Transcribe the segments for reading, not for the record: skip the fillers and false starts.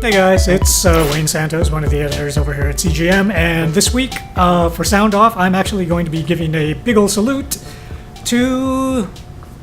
Hey guys, it's Wayne Santos, one of the editors over here at CGM, and this week, for Sound Off, I'm actually going to be giving a big ol' salute to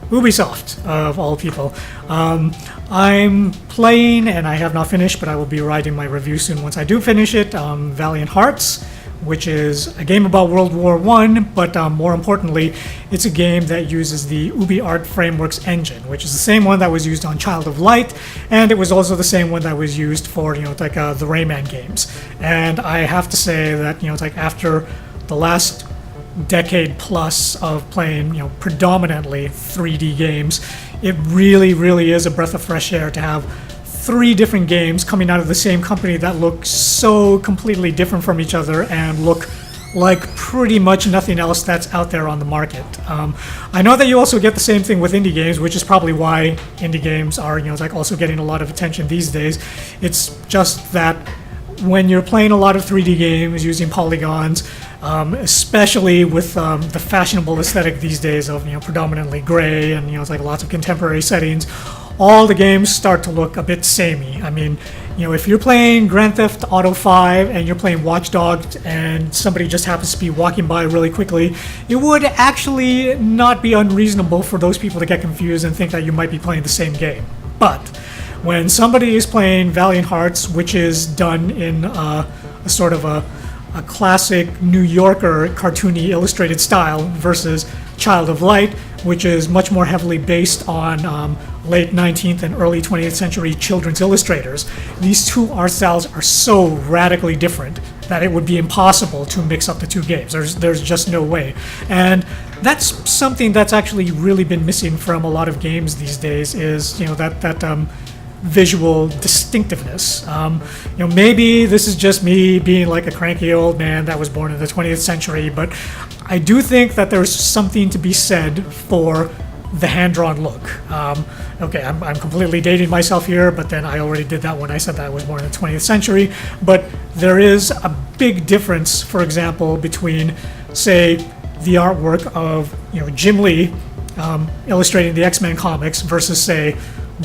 Ubisoft, of all people. I'm playing, and I have not finished, but I will be writing my review soon once I do finish it, Valiant Hearts, which is a game about World War I, but more importantly, it's a game that uses the Ubiart frameworks engine, which is the same one that was used on Child of Light, and it was also the same one that was used for, the Rayman games. And I have to say that, after the last decade plus of playing, predominantly 3D games, it really, really is a breath of fresh air to have three different games coming out of the same company that look so completely different from each other and look like pretty much nothing else that's out there on the market. I know that you also get the same thing with indie games, which is probably why indie games are, also getting a lot of attention these days. It's just that when you're playing a lot of 3D games using polygons, especially with the fashionable aesthetic these days of predominantly gray and lots of contemporary settings, all the games start to look a bit samey. I mean, if you're playing Grand Theft Auto 5 and you're playing Watch Dogs and somebody just happens to be walking by really quickly, it would actually not be unreasonable for those people to get confused and think that you might be playing the same game. But when somebody is playing Valiant Hearts, which is done in a sort of a classic New Yorker cartoony illustrated style versus Child of Light, which is much more heavily based on late 19th and early 20th century children's illustrators. These two art styles are so radically different that it would be impossible to mix up the two games. There's just no way. And that's something that's actually really been missing from a lot of games these days is, that visual distinctiveness. Maybe this is just me being like a cranky old man that was born in the 20th century, but I do think that there's something to be said for the hand-drawn look. Okay, I'm completely dating myself here, but then I already did that when I said that I was born in the 20th century, but there is a big difference, for example, between, say, the artwork of Jim Lee illustrating the X-Men comics versus, say,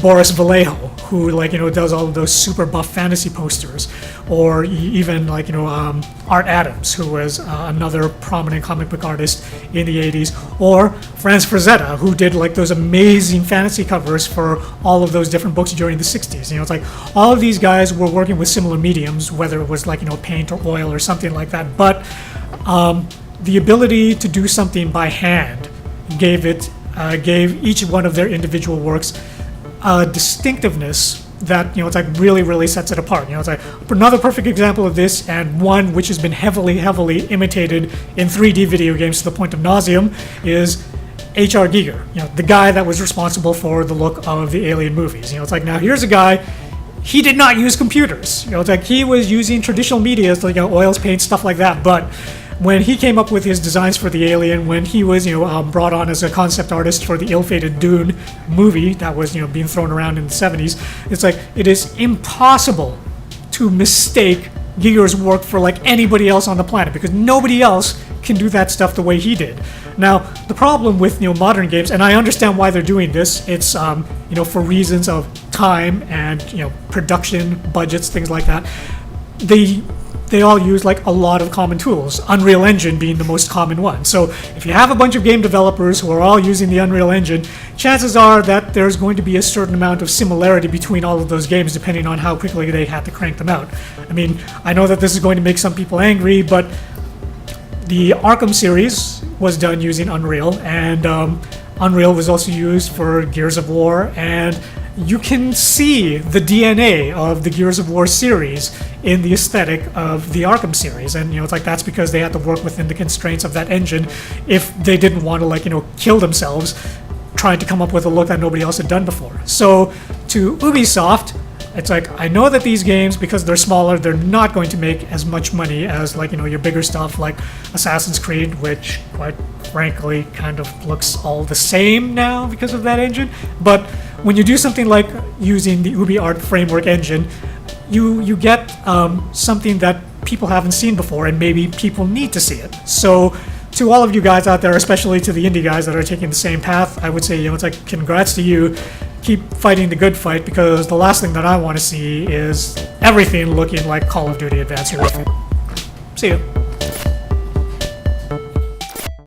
Boris Vallejo, who does all of those super buff fantasy posters, or even Art Adams, who was another prominent comic book artist in the 80s, or Franz Frazetta, who did those amazing fantasy covers for all of those different books during the 60s. It's like all of these guys were working with similar mediums, whether it was paint or oil or something like that, but the ability to do something by hand gave each one of their individual works a distinctiveness that really, really sets it apart. Another perfect example of this, and one which has been heavily imitated in 3D video games to the point of nauseum, is H.R. Giger, the guy that was responsible for the look of the Alien movies. Now here's a guy. He did not use computers. He was using traditional media, oils, paint, stuff like that. But when he came up with his designs for the Alien, when he was brought on as a concept artist for the ill-fated Dune movie that was being thrown around in the 70s, it is impossible to mistake Giger's work for anybody else on the planet, because nobody else can do that stuff the way he did. Now the problem with modern games, and I understand why they're doing this, it's for reasons of time and production budgets, things like that. They all use a lot of common tools, Unreal Engine being the most common one. So if you have a bunch of game developers who are all using the Unreal Engine, chances are that there's going to be a certain amount of similarity between all of those games depending on how quickly they had to crank them out. I mean, I know that this is going to make some people angry, but the Arkham series was done using Unreal, and Unreal was also used for Gears of War, and you can see the DNA of the Gears of War series in the aesthetic of the Arkham series, and that's because they had to work within the constraints of that engine if they didn't want to kill themselves trying to come up with a look that nobody else had done before. So to Ubisoft, it's I know that these games, because they're smaller, they're not going to make as much money as your bigger stuff like Assassin's Creed, which quite frankly kind of looks all the same now because of that engine. But when you do something like using the Ubiart framework engine, you get something that people haven't seen before, and maybe people need to see it. So to all of you guys out there, especially to the indie guys that are taking the same path, I would say, it's like, congrats to you. Keep fighting the good fight, because the last thing that I want to see is everything looking like Call of Duty Advanced Warfare. See you.